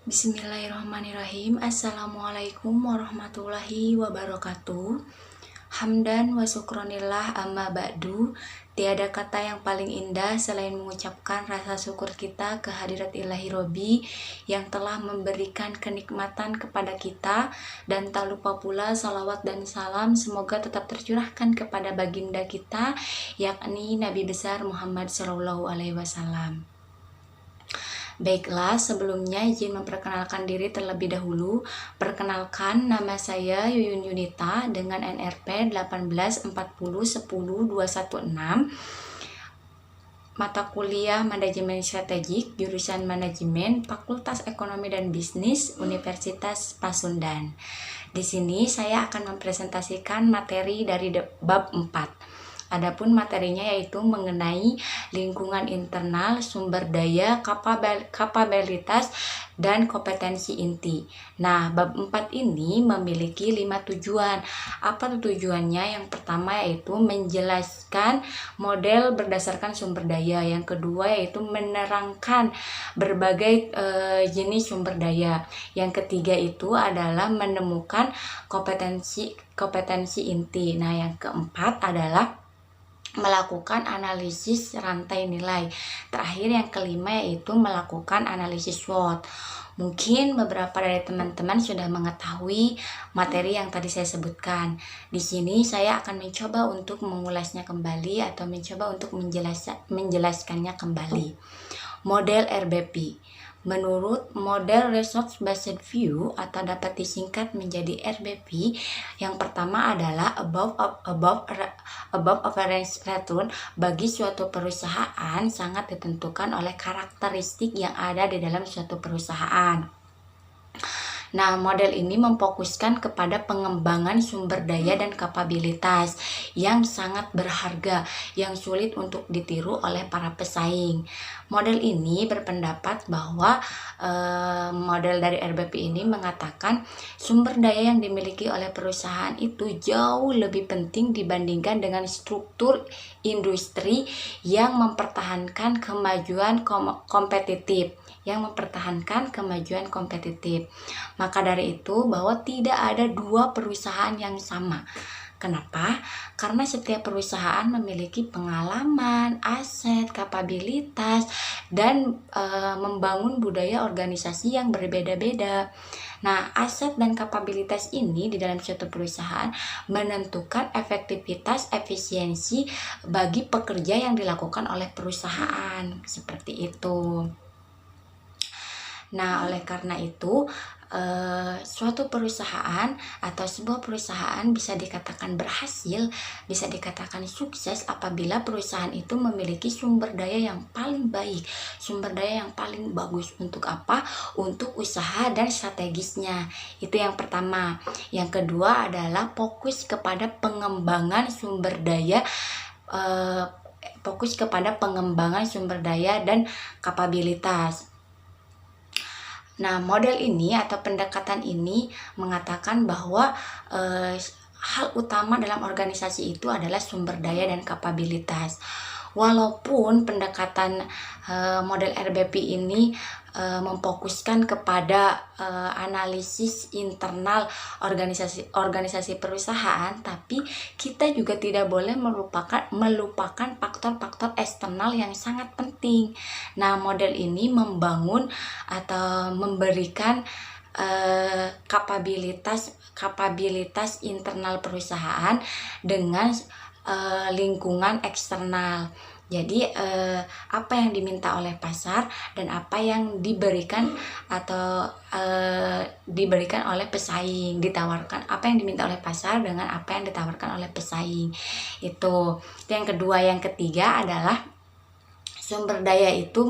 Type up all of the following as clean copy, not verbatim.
Bismillahirrahmanirrahim. Assalamualaikum warahmatullahi wabarakatuh. Hamdan wa syukronillah amma ba'du. Tiada kata yang paling indah selain mengucapkan rasa syukur kita kehadirat Ilahi Robi yang telah memberikan kenikmatan kepada kita, dan tak lupa pula salawat dan salam semoga tetap tercurahkan kepada baginda kita, yakni Nabi besar Muhammad SAW. Baiklah, sebelumnya izin memperkenalkan diri terlebih dahulu. Perkenalkan, nama saya Yuyun Yunita dengan NRP 1840100216. Mata kuliah Manajemen Strategik, jurusan Manajemen, Fakultas Ekonomi dan Bisnis, Universitas Pasundan. Di sini saya akan mempresentasikan materi dari bab 4. Adapun materinya yaitu mengenai lingkungan internal, sumber daya, kapabilitas, dan kompetensi inti. Nah, bab 4 ini memiliki 5 tujuan. Apa tujuannya? Yang pertama yaitu menjelaskan model berdasarkan sumber daya. Yang kedua yaitu menerangkan berbagai jenis sumber daya. Yang ketiga itu adalah menemukan kompetensi inti. Nah, yang keempat adalah melakukan analisis rantai nilai. Terakhir yang kelima yaitu melakukan analisis SWOT. Mungkin beberapa dari teman-teman sudah mengetahui materi yang tadi saya sebutkan. Di sini saya akan mencoba untuk mengulasnya kembali atau mencoba untuk menjelaskannya kembali. Model RBP. Menurut model Resource Based View atau dapat disingkat menjadi RBP, yang pertama adalah above average return. Bagi suatu perusahaan sangat ditentukan oleh karakteristik yang ada di dalam suatu perusahaan. Nah, model ini memfokuskan kepada pengembangan sumber daya dan kapabilitas yang sangat berharga, yang sulit untuk ditiru oleh para pesaing. Model ini berpendapat bahwa model dari RBP ini mengatakan sumber daya yang dimiliki oleh perusahaan itu jauh lebih penting dibandingkan dengan struktur industri yang mempertahankan kemajuan kompetitif. Maka dari itu bahwa tidak ada dua perusahaan yang sama. Kenapa? Karena setiap perusahaan memiliki pengalaman, aset, kapabilitas, dan membangun budaya organisasi yang berbeda-beda. Nah, aset dan kapabilitas ini di dalam suatu perusahaan menentukan efektivitas, efisiensi bagi pekerja yang dilakukan oleh perusahaan. Seperti itu. Nah, oleh karena itu, suatu perusahaan atau sebuah perusahaan bisa dikatakan berhasil, bisa dikatakan sukses apabila perusahaan itu memiliki sumber daya yang paling baik, sumber daya yang paling bagus. Untuk apa? Untuk usaha dan strategisnya. Itu yang pertama. Yang kedua adalah fokus kepada pengembangan sumber daya, dan kapabilitas. Nah, model ini atau pendekatan ini mengatakan bahwa hal utama dalam organisasi itu adalah sumber daya dan kapabilitas. Walaupun pendekatan model RBP ini memfokuskan kepada analisis internal organisasi perusahaan, tapi kita juga tidak boleh melupakan faktor-faktor eksternal yang sangat penting. Nah, model ini membangun atau memberikan kapabilitas internal perusahaan dengan lingkungan eksternal. Jadi apa yang diminta oleh pasar dan apa yang diberikan oleh pesaing, apa yang diminta oleh pasar dengan apa yang ditawarkan oleh pesaing. Itu yang kedua. Yang ketiga adalah sumber daya itu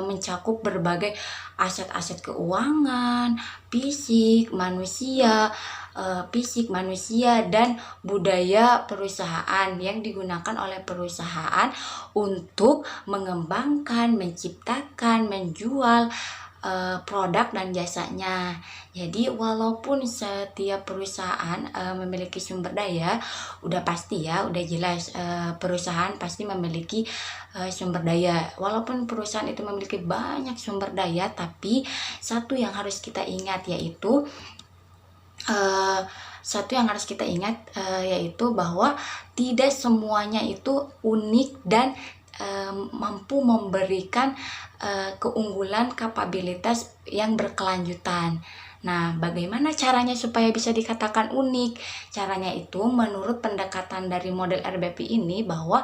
mencakup berbagai aset-aset keuangan, fisik manusia, dan budaya perusahaan yang digunakan oleh perusahaan untuk mengembangkan, menciptakan, menjual produk dan jasanya. Jadi walaupun setiap perusahaan memiliki sumber daya, udah pasti ya, udah jelas perusahaan pasti memiliki sumber daya. Walaupun perusahaan itu memiliki banyak sumber daya, tapi satu yang harus kita ingat yaitu yaitu bahwa tidak semuanya itu unik dan mampu memberikan keunggulan kapabilitas yang berkelanjutan. Nah, bagaimana caranya supaya bisa dikatakan unik? Caranya itu menurut pendekatan dari model RBP ini bahwa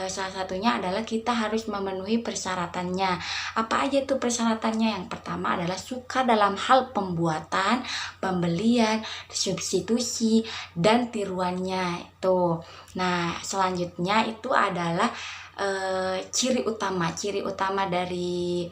salah satunya adalah kita harus memenuhi persyaratannya. Apa aja itu persyaratannya? Yang pertama adalah suka dalam hal pembuatan, pembelian, substitusi, dan tiruannya itu. Nah, selanjutnya itu adalah ciri utama dari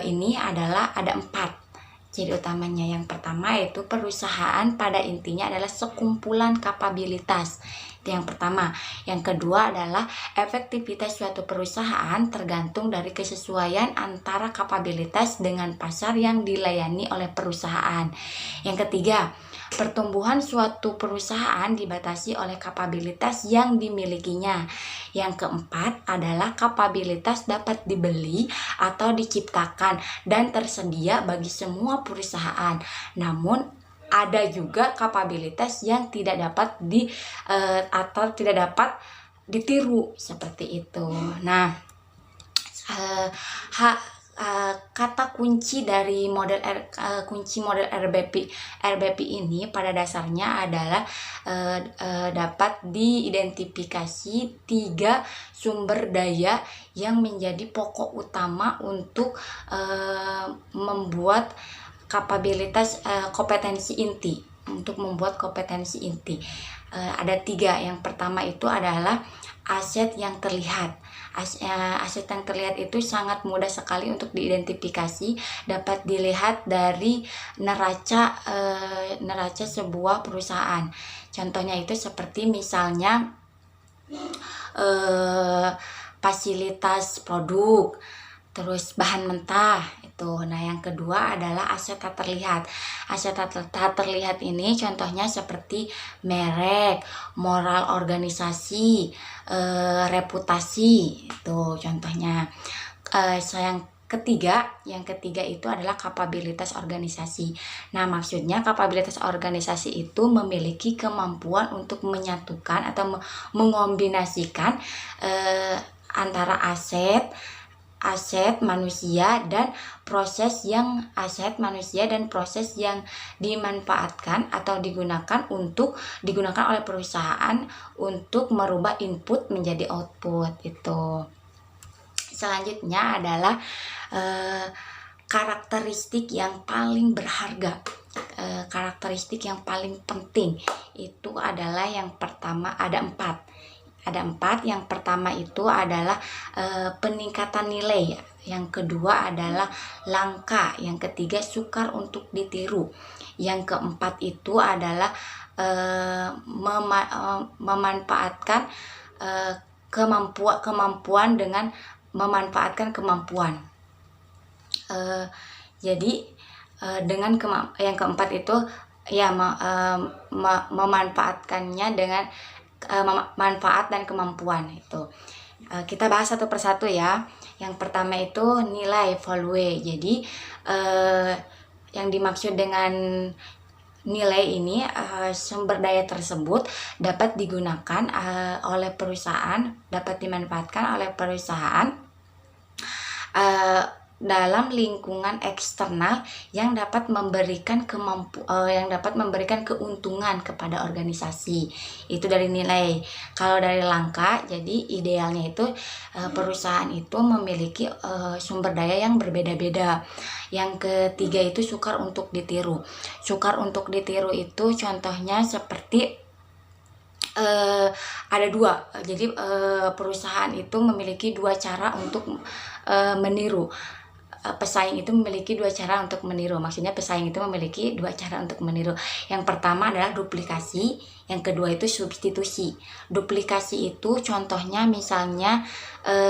ini adalah ada 4 ciri utamanya. Yang pertama yaitu perusahaan pada intinya adalah sekumpulan kapabilitas. Itu yang pertama. Yang kedua adalah efektivitas suatu perusahaan tergantung dari kesesuaian antara kapabilitas dengan pasar yang dilayani oleh perusahaan. Yang ketiga, pertumbuhan suatu perusahaan dibatasi oleh kapabilitas yang dimilikinya. Yang keempat adalah kapabilitas dapat dibeli atau diciptakan dan tersedia bagi semua perusahaan. Namun ada juga kapabilitas yang tidak dapat atau tidak dapat ditiru seperti itu. Nah, kata kunci dari model RBP ini pada dasarnya adalah dapat diidentifikasi 3 sumber daya yang menjadi pokok utama untuk membuat kompetensi inti. Untuk membuat kompetensi inti ada 3. Yang pertama itu adalah aset yang terlihat. Aset yang terlihat itu sangat mudah sekali untuk diidentifikasi, dapat dilihat dari neraca sebuah perusahaan. Contohnya itu seperti misalnya fasilitas produk, terus bahan mentah itu. Nah, yang kedua adalah aset tak terlihat. Aset tak terlihat ini contohnya seperti merek, moral organisasi, reputasi itu contohnya. Yang ketiga itu adalah kapabilitas organisasi. Nah, maksudnya kapabilitas organisasi itu memiliki kemampuan untuk menyatukan atau mengombinasikan antara aset manusia dan proses yang dimanfaatkan atau digunakan oleh perusahaan untuk merubah input menjadi output itu. Selanjutnya adalah karakteristik yang paling berharga, karakteristik yang paling penting itu adalah yang pertama ada 4. Yang pertama itu adalah peningkatan nilai. Yang kedua adalah langka. Yang ketiga sukar untuk ditiru. Yang keempat itu adalah memanfaatkan kemampuan dengan memanfaatkan kemampuan. Jadi dengan yang keempat itu ya memanfaatkannya dengan manfaat dan kemampuan itu. Kita bahas satu persatu ya. Yang pertama itu nilai value. Jadi yang dimaksud dengan nilai ini sumber daya tersebut dapat digunakan oleh perusahaan, dapat dimanfaatkan oleh perusahaan dalam lingkungan eksternal yang dapat memberikan keuntungan kepada organisasi. Itu dari nilai. Kalau dari langka, jadi idealnya itu perusahaan itu memiliki sumber daya yang berbeda-beda. Yang ketiga itu sukar untuk ditiru. Sukar untuk ditiru itu contohnya seperti ada 2. Jadi perusahaan itu memiliki 2 cara untuk meniru. Pesaing itu memiliki 2 cara untuk meniru. Maksudnya pesaing itu memiliki 2 cara untuk meniru. Yang pertama adalah duplikasi, yang kedua itu substitusi. Duplikasi itu contohnya misalnya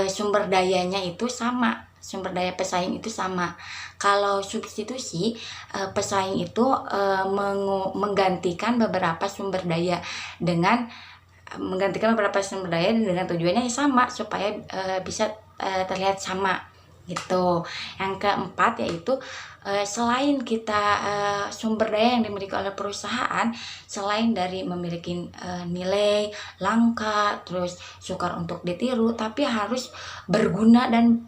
sumber dayanya itu sama sumber daya pesaing itu sama. Kalau substitusi, pesaing itu menggantikan beberapa sumber daya dengan tujuannya sama supaya bisa terlihat sama gitu. Yang keempat yaitu selain kita sumber daya yang dimiliki oleh perusahaan, selain dari memiliki nilai langka, terus sukar untuk ditiru, tapi harus berguna dan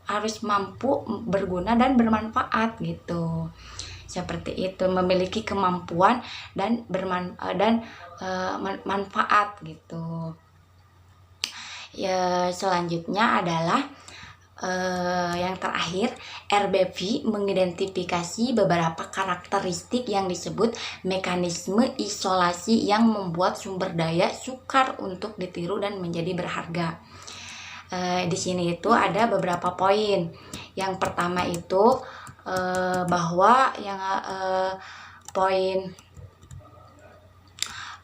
harus mampu berguna dan bermanfaat gitu. Seperti itu, memiliki kemampuan dan manfaat gitu. Ya, selanjutnya adalah yang terakhir, RBV mengidentifikasi beberapa karakteristik yang disebut mekanisme isolasi yang membuat sumber daya sukar untuk ditiru dan menjadi berharga. Di sini itu ada beberapa poin. Yang pertama itu bahwa yang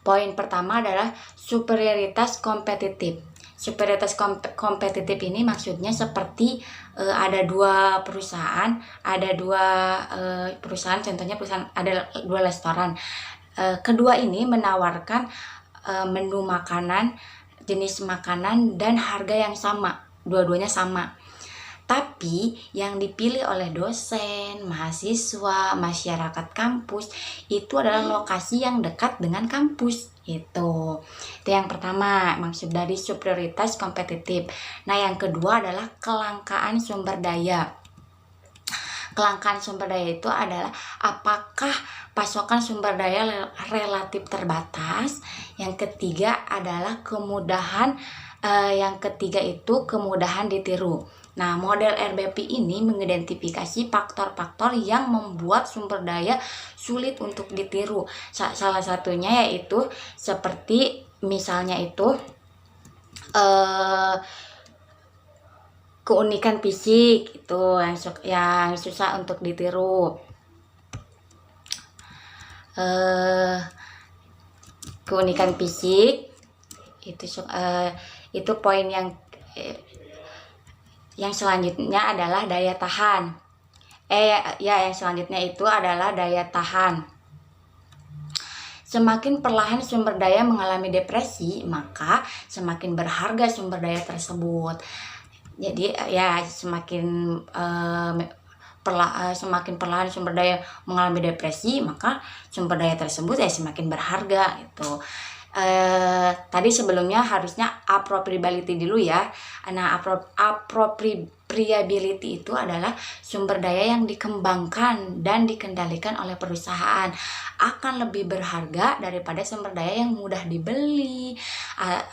poin pertama adalah superioritas kompetitif. Superioritas kompetitif ini maksudnya seperti ada dua perusahaan, contohnya ada dua restoran. Kedua ini menawarkan menu makanan, jenis makanan dan harga yang sama, dua-duanya sama. Tapi yang dipilih oleh dosen, mahasiswa, masyarakat kampus itu adalah lokasi yang dekat dengan kampus. Itu yang pertama, maksud dari superioritas kompetitif. Nah, yang kedua adalah kelangkaan sumber daya. Kelangkaan sumber daya itu adalah apakah pasokan sumber daya relatif terbatas. Yang ketiga adalah kemudahan ditiru. Nah, model RBP ini mengidentifikasi faktor-faktor yang membuat sumber daya sulit untuk ditiru. Salah satunya yaitu seperti misalnya itu keunikan fisik itu yang susah untuk ditiru. Keunikan fisik itu poin yang selanjutnya adalah daya tahan. Yang selanjutnya itu adalah daya tahan. Semakin perlahan sumber daya mengalami depresi, maka semakin berharga sumber daya tersebut. Jadi semakin perlahan sumber daya mengalami depresi, maka sumber daya tersebut semakin berharga itu. Tadi sebelumnya harusnya appropriability dulu ya. Nah, appropriability itu adalah sumber daya yang dikembangkan dan dikendalikan oleh perusahaan akan lebih berharga daripada sumber daya yang mudah dibeli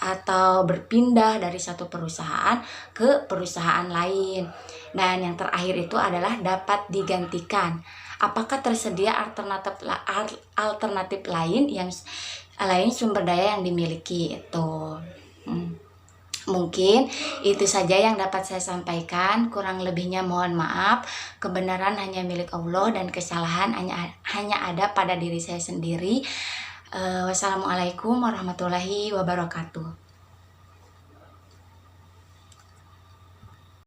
atau berpindah dari satu perusahaan ke perusahaan lain. Dan yang terakhir itu adalah dapat digantikan. Apakah tersedia alternatif lain sumber daya yang dimiliki itu. Mungkin itu saja yang dapat saya sampaikan. Kurang lebihnya mohon maaf. Kebenaran hanya milik Allah dan kesalahan hanya ada pada diri saya sendiri. Wassalamualaikum warahmatullahi wabarakatuh.